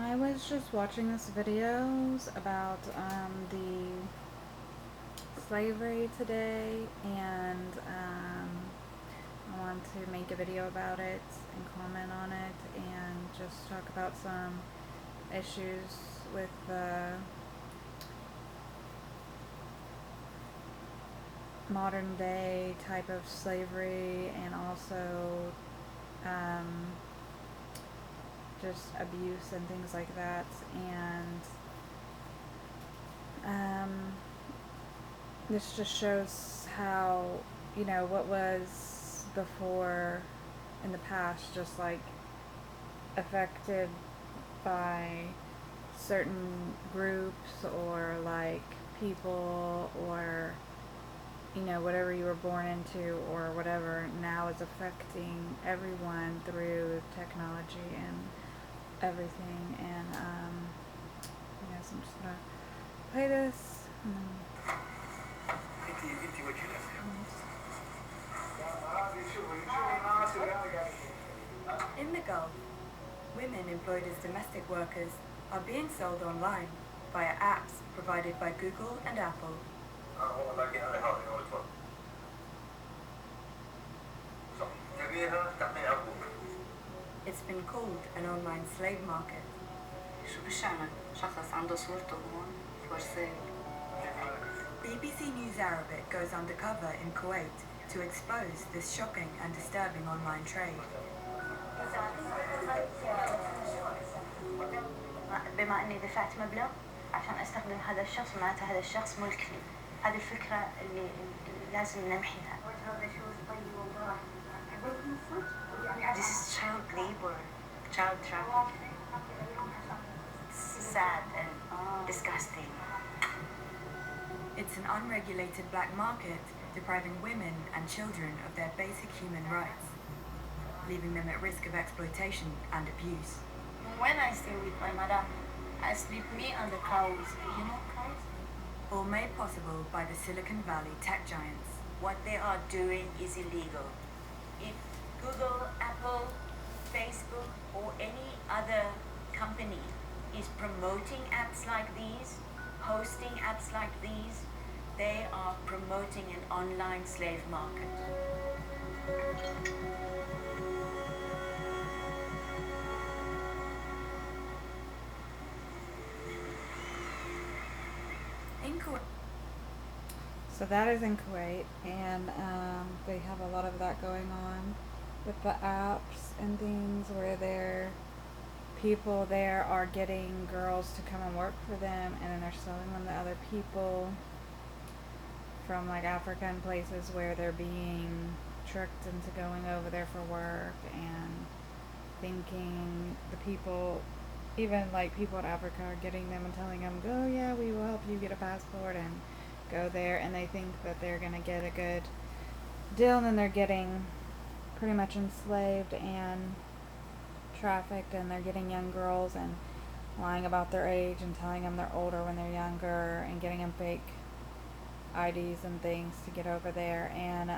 I was just watching this videos about the slavery today, and I want to make a video about it and comment on it and just talk about some issues with the modern day type of slavery, and also um, just abuse and things like that. And um, this just shows how, what was before in the past, just like affected by certain groups or like people, or whatever you were born into or whatever, now is affecting everyone through technology and everything. And yes, I'm just gonna play this. In the Gulf, women employed as domestic workers are being sold online via apps provided by Google and Apple. It's been called an online slave market. BBC News Arabic goes undercover in Kuwait to expose this shocking and disturbing online trade. بما اني دفعت مبلغ عشان استخدم هذا الشخص، معناته هذا الشخص ملك لي. هذه الفكرة اللي لازم نمحيها. This is child labor, child trafficking. Sad and disgusting. It's an unregulated black market depriving women and children of their basic human rights, leaving them at risk of exploitation and abuse. When I stay with my madam, I sleep me and the cows. You know cows? All made possible by the Silicon Valley tech giants. What they are doing is illegal. If Google, Apple, Facebook, or any other company is promoting apps like these, hosting apps like these, they are promoting an online slave market. In Kuwait. So that is in Kuwait, and they have a lot of that going on with the apps and things where people there are getting girls to come and work for them, and then they're selling them to other people from like Africa and places where they're being tricked into going over there for work and thinking the people, even like people in Africa, are getting them and telling them, oh yeah, we will help you get a passport and go there, and they think that they're gonna get a good deal, and then they're getting pretty much enslaved and trafficked, and they're getting young girls and lying about their age and telling them they're older when they're younger, and getting them fake IDs and things to get over there. And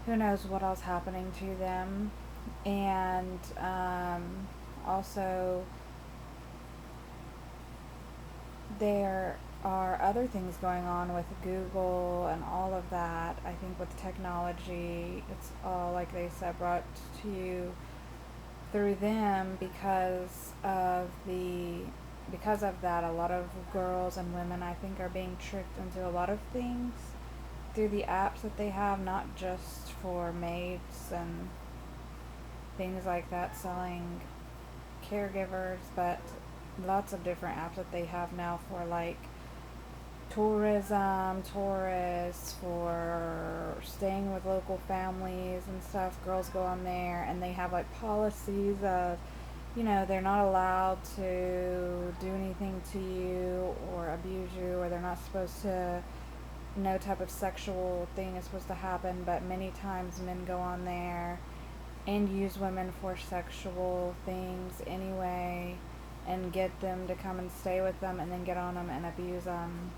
who knows what else happening to them. And also there are other things going on with Google and all of that. I think with technology, it's all, like they said, brought to you through them because of that. A lot of girls and women, I think, are being tricked into a lot of things through the apps that they have, not just for maids and things like that, selling caregivers, but lots of different apps that they have now for like tourism, tourists, for staying with local families and stuff. Girls go on there and they have like policies of, they're not allowed to do anything to you or abuse you, or they're not supposed to, no type of sexual thing is supposed to happen. But many times men go on there and use women for sexual things anyway, and get them to come and stay with them, and then get on them and abuse them.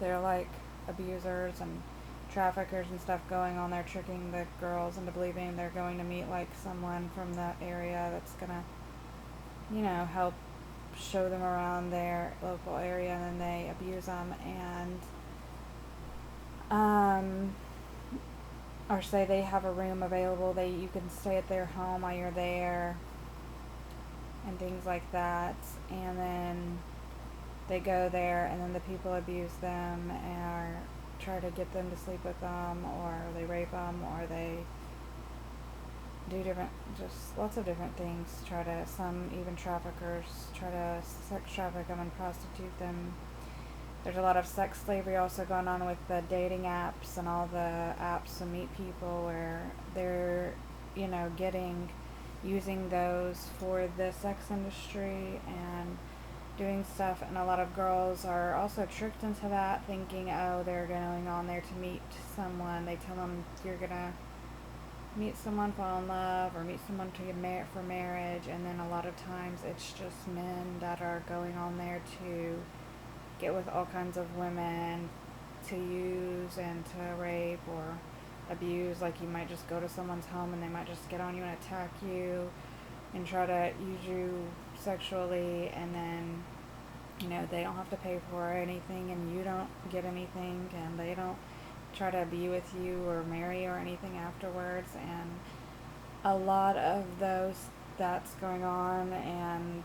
They're like abusers and traffickers and stuff going on there, tricking the girls into believing they're going to meet like someone from that area that's gonna help show them around their local area, and then they abuse them, and um, or say they have a room available, you can stay at their home while you're there, and things like that. And then they go there, and then the people abuse them or try to get them to sleep with them, or they rape them, or they do different, just lots of different things. Some even traffickers try to sex traffic them and prostitute them. There's a lot of sex slavery also going on with the dating apps and all the apps to meet people, where they're, using those for the sex industry and doing stuff. And a lot of girls are also tricked into that, thinking, oh, they're going on there to meet someone. They tell them you're gonna meet someone, fall in love, or meet someone to get married for marriage, and then a lot of times it's just men that are going on there to get with all kinds of women to use and to rape or abuse. Like, you might just go to someone's home and they might just get on you and attack you and try to use you sexually, and then they don't have to pay for anything, and you don't get anything, and they don't try to be with you or marry you or anything afterwards. And a lot of that's going on. And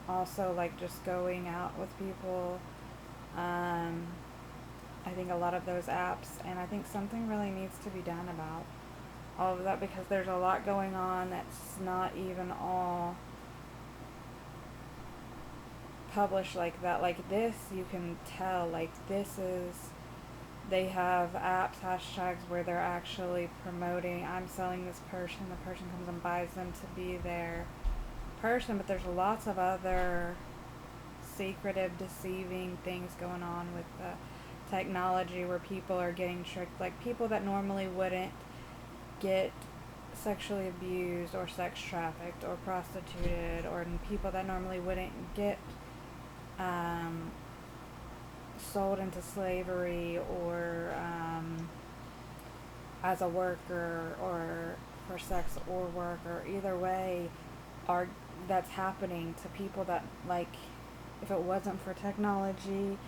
also, like, just going out with people, I think a lot of those apps, and I think something really needs to be done about all of that, because there's a lot going on that's not even all published like that. Like, this, you can tell, like, they have apps, hashtags, where they're actually promoting, I'm selling this person, the person comes and buys them to be their person. But there's lots of other secretive, deceiving things going on with the technology, where people are getting tricked. Like, people that normally wouldn't get sexually abused or sex trafficked or prostituted, or people that normally wouldn't get sold into slavery or as a worker or for sex or work, or either way, that's happening to people that, like, if it wasn't for technology,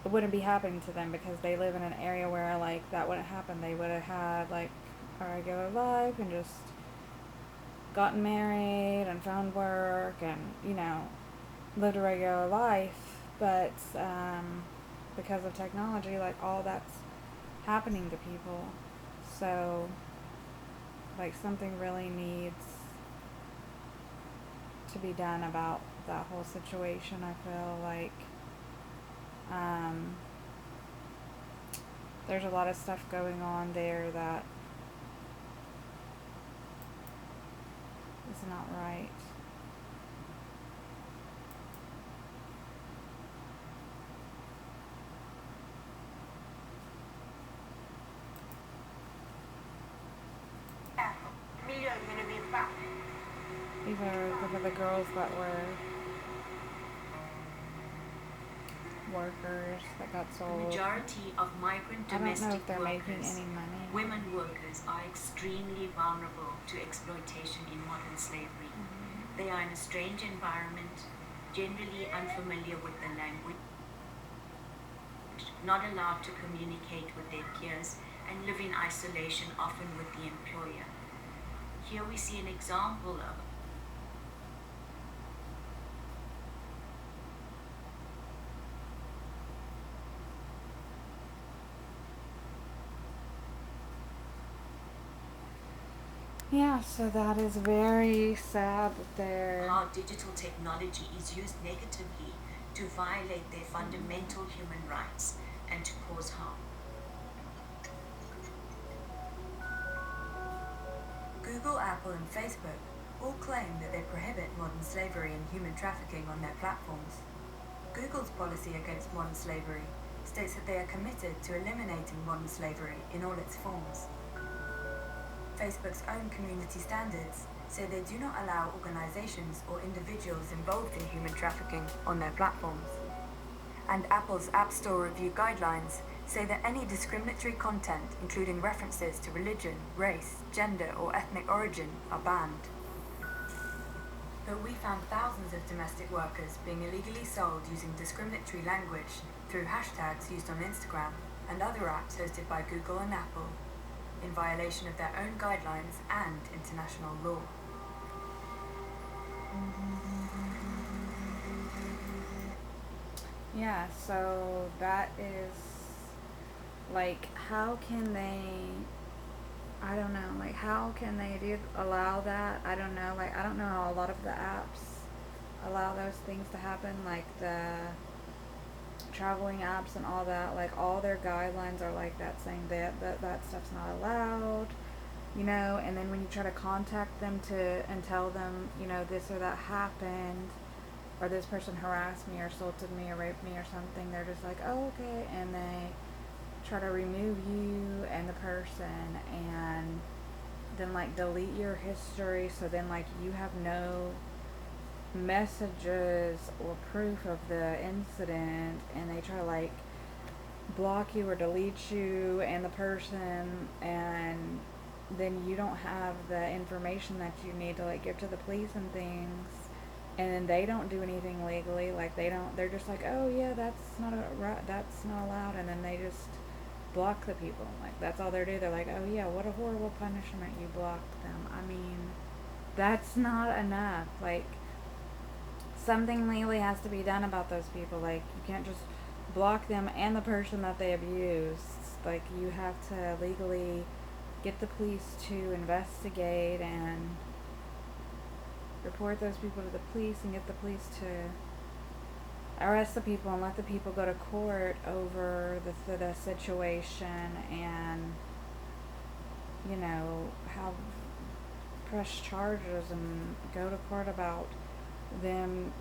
it wouldn't be happening to them, because they live in an area where, like, that wouldn't happen. They would have had, like, a regular life and just gotten married and found work and, lived a regular life. But because of technology, like, all that's happening to people. So, like, something really needs to be done about that whole situation. I feel like there's a lot of stuff going on there that is not right. These are the girls that were workers that got sold. The majority of migrant I don't know domestic if they're making workers, any money. women workers, are extremely vulnerable to exploitation in modern slavery. Mm-hmm. They are in a strange environment, generally unfamiliar with the language, not allowed to communicate with their peers, and live in isolation, often with the employer. Here we see an example of Yeah, so that is very sad that they're... how digital technology is used negatively to violate their fundamental human rights and to cause harm. Google, Apple, and Facebook all claim that they prohibit modern slavery and human trafficking on their platforms. Google's policy against modern slavery states that they are committed to eliminating modern slavery in all its forms. Facebook's own community standards say they do not allow organizations or individuals involved in human trafficking on their platforms. And Apple's App Store review guidelines say that any discriminatory content, including references to religion, race, gender, or ethnic origin, are banned. But we found thousands of domestic workers being illegally sold using discriminatory language through hashtags used on Instagram and other apps hosted by Google and Apple, in violation of their own guidelines and international law. Yeah, so that is like, how can they, I don't know, like, how can they allow that? I don't know, like, I don't know how a lot of the apps allow those things to happen, like the traveling apps and all that, like, all their guidelines are like that, saying that stuff's not allowed, and then when you try to contact them and tell them, this or that happened, or this person harassed me or assaulted me or raped me or something, they're just like, oh, okay, and they try to remove you and the person, and then like delete your history, so then like you have no messages or proof of the incident, and they try to like block you or delete you and the person, and then you don't have the information that you need to like give to the police and things, and then they don't do anything legally, like they're just like, oh yeah, that's not allowed, and then they just block the people. Like, that's all they do. They're like, oh yeah, what a horrible punishment, you blocked them. I mean, that's not enough. Like, something legally has to be done about those people. Like, you can't just block them and the person that they abused. Like, you have to legally get the police to investigate and report those people to the police, and get the police to arrest the people and let the people go to court over the situation, and have press charges and go to court about them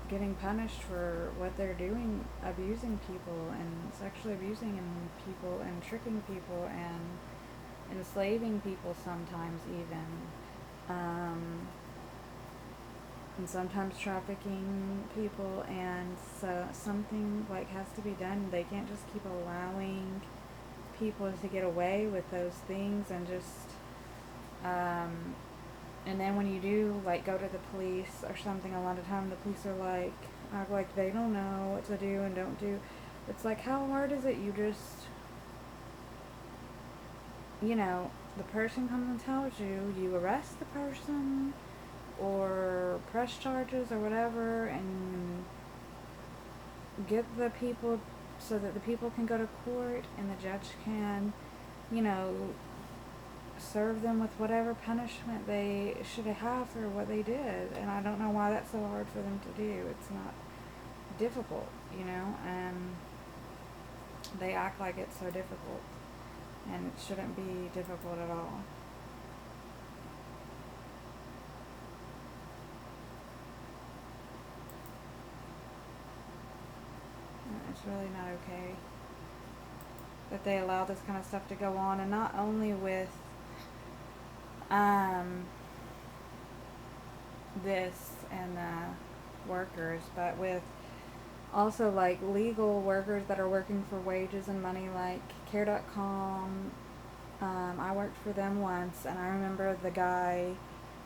getting punished for what they're doing, abusing people and sexually abusing people and tricking people and enslaving people sometimes even, and sometimes trafficking people, and so something like has to be done. They can't just keep allowing people to get away with those things, and just and then when you do like go to the police or something, a lot of time the police are like act like they don't know what to do and don't do. It's like, how hard is it? You just the person comes and tells you, you arrest the person or press charges or whatever, and get the people so that the people can go to court and the judge can, serve them with whatever punishment they should have for what they did. And I don't know why that's so hard for them to do. It's not difficult, and they act like it's so difficult, and it shouldn't be difficult at all. It's really not okay that they allow this kind of stuff to go on, and not only with this and the workers, but with also like legal workers that are working for wages and money, like care.com. I worked for them once, and I remember the guy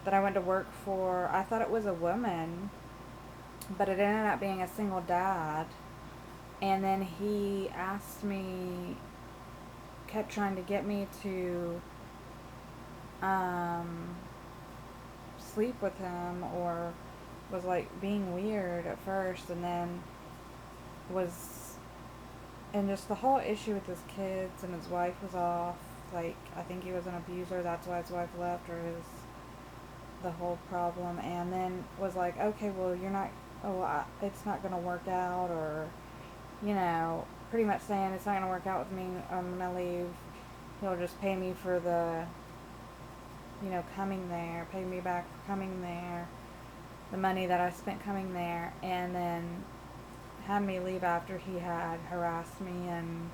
that I went to work for, I thought it was a woman, but it ended up being a single dad. And then he kept trying to get me to sleep with him, or was like being weird at first, and then and just the whole issue with his kids, and his wife was off. Like, I think he was an abuser, that's why his wife left, or the whole problem. And then was like, okay, well, it's not gonna work out, or pretty much saying, it's not gonna work out with me, I'm gonna leave. He'll just pay me for the coming there, pay me back for coming there, the money that I spent coming there, and then had me leave after he had harassed me and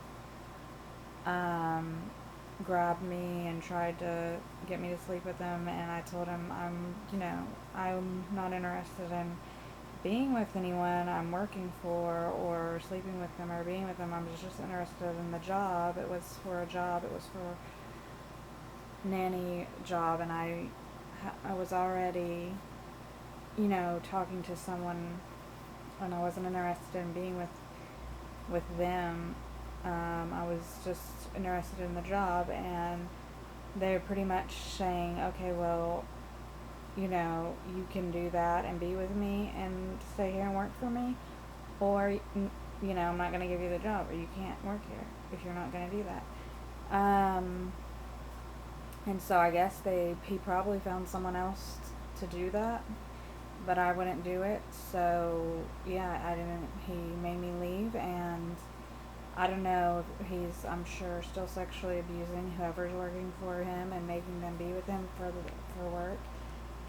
grabbed me and tried to get me to sleep with him. And I told him, I'm not interested in being with anyone I'm working for, or sleeping with them, or being with them. I'm just interested in the job. It was for a job. It was for nanny job, and I was already talking to someone when I wasn't interested in being with them. I was just interested in the job, and they're pretty much saying, okay, well, you can do that and be with me and stay here and work for me, or, I'm not going to give you the job, or you can't work here if you're not going to do that. And so I guess he probably found someone else to do that, but I wouldn't do it. So yeah, I didn't. He made me leave, and I don't know if I'm sure, still sexually abusing whoever's working for him and making them be with him for work,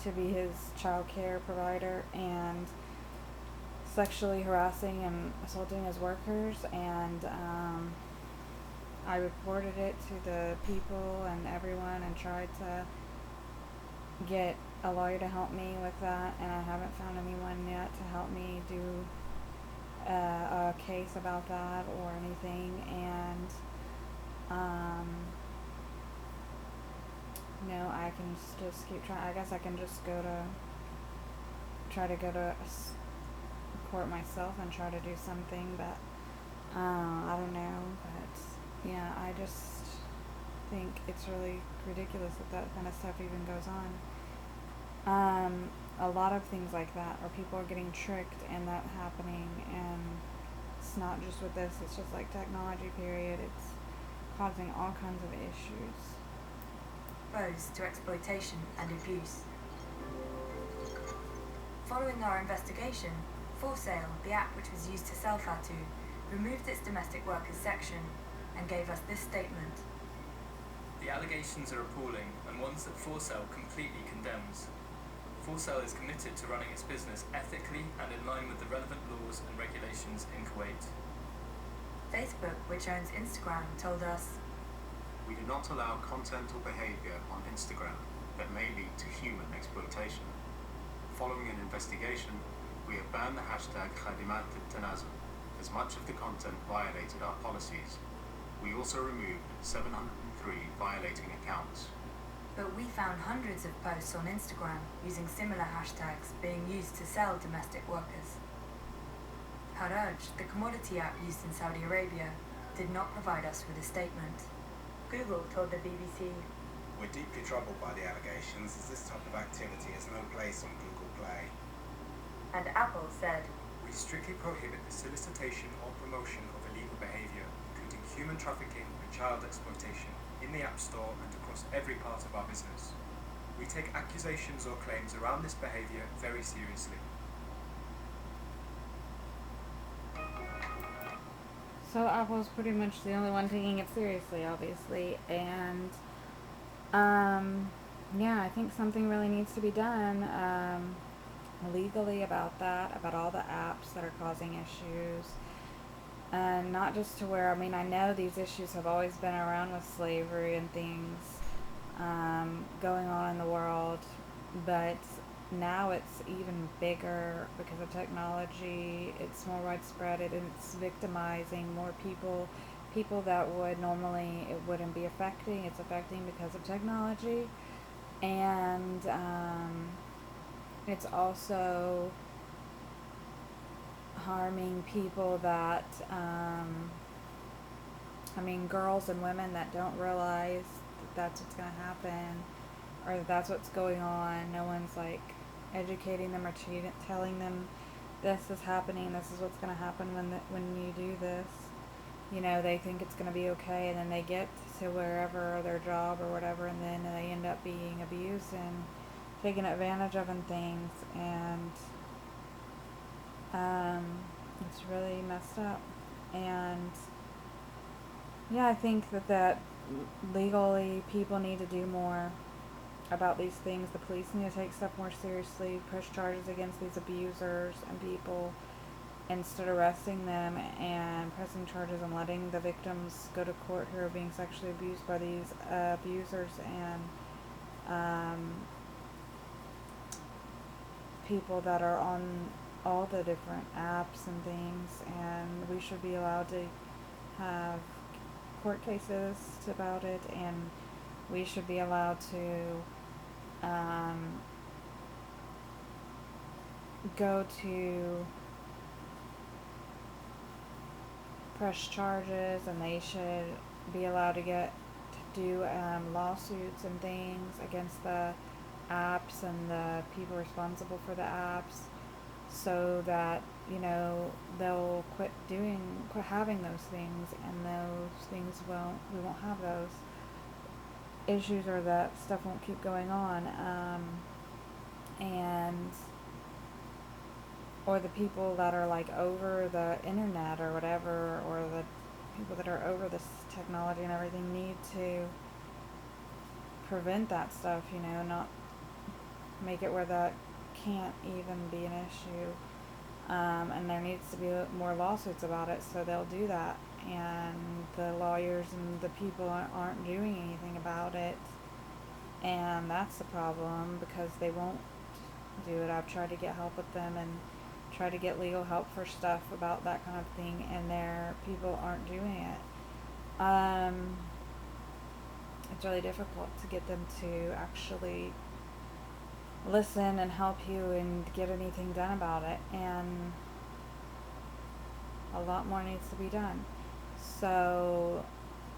to be his child care provider, and sexually harassing and assaulting his workers. And I reported it to the people and everyone, and tried to get a lawyer to help me with that, and I haven't found anyone yet to help me do a case about that or anything. And I can just keep trying. I guess I can just try to go to court myself and try to do something, but I don't know. But yeah, I just think it's really ridiculous that kind of stuff even goes on. A lot of things like that, or people are getting tricked and that happening, and it's not just with this, it's just like technology period. It's causing all kinds of issues. Exposed to exploitation and abuse. Following our investigation, For Sale, the app which was used to sell Fatu, removed its domestic workers section and gave us this statement. The allegations are appalling, and ones that For Sale completely condemns. For Sale is committed to running its business ethically and in line with the relevant laws and regulations in Kuwait. Facebook, which owns Instagram, told us, "We do not allow content or behavior on Instagram that may lead to human exploitation. Following an investigation, we have banned the hashtag Khadimat al-Tanazul, as much of the content violated our policies. We also removed 703 violating accounts." But we found hundreds of posts on Instagram using similar hashtags being used to sell domestic workers. Haraj, the commodity app used in Saudi Arabia, did not provide us with a statement. Google told the BBC, "We're deeply troubled by the allegations, as this type of activity has no place on Google Play." And Apple said, "We strictly prohibit the solicitation or promotion of illegal behavior, including human trafficking and child exploitation, in the App Store and across every part of our business. We take accusations or claims around this behavior very seriously." So Apple's pretty much the only one taking it seriously, obviously, and yeah, I think something really needs to be done legally about that, about all the apps that are causing issues. And not just to where, I know these issues have always been around with slavery and things going on in the world, but now it's even bigger because of technology. It's more widespread. It's victimizing more people that would normally it wouldn't be affecting. It's affecting because of technology. And it's also harming people that girls and women that don't realize that that's what's going to happen, or that that's what's going on. No one's like educating them or telling them this is happening, this is what's going to happen when you do this. They think it's going to be okay, and then they get to wherever, their job or whatever, and then they end up being abused and taken advantage of and things. And it's really messed up. And yeah, I think that legally people need to do more about these things. The police need to take stuff more seriously, push charges against these abusers and people, instead of arresting them and pressing charges and letting the victims go to court who are being sexually abused by these abusers and people that are on all the different apps and things. And we should be allowed to have court cases about it, and we should be allowed to go to press charges, and they should be allowed to do lawsuits and things against the apps and the people responsible for the apps, so that they'll quit having those things, and we won't have those issues, or that stuff won't keep going on, and or the people that are like over the internet or whatever, or the people that are over this technology and everything, need to prevent that stuff, not make it where that can't even be an issue. And there needs to be more lawsuits about it, so they'll do that. And the lawyers and the people aren't doing anything about it. And that's the problem, because they won't do it. I've tried to get help with them and try to get legal help for stuff about that kind of thing, and people aren't doing it. It's really difficult to get them to actually listen and help you and get anything done about it, and a lot more needs to be done. So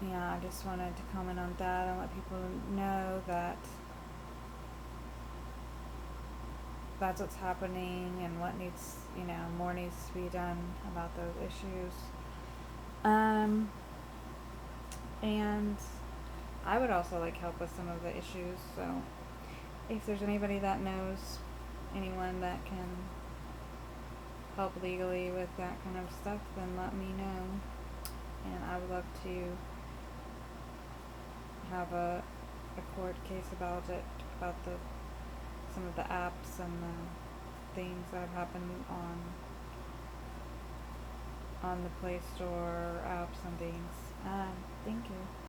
I just wanted to comment on that and let people know that that's what's happening, and what needs, more needs to be done about those issues. And I would also like help with some of the issues, so if there's anybody that knows anyone that can help legally with that kind of stuff, then let me know. And I would love to have a court case about it, about some of the apps and the things that have happened on the Play Store apps and things. Thank you.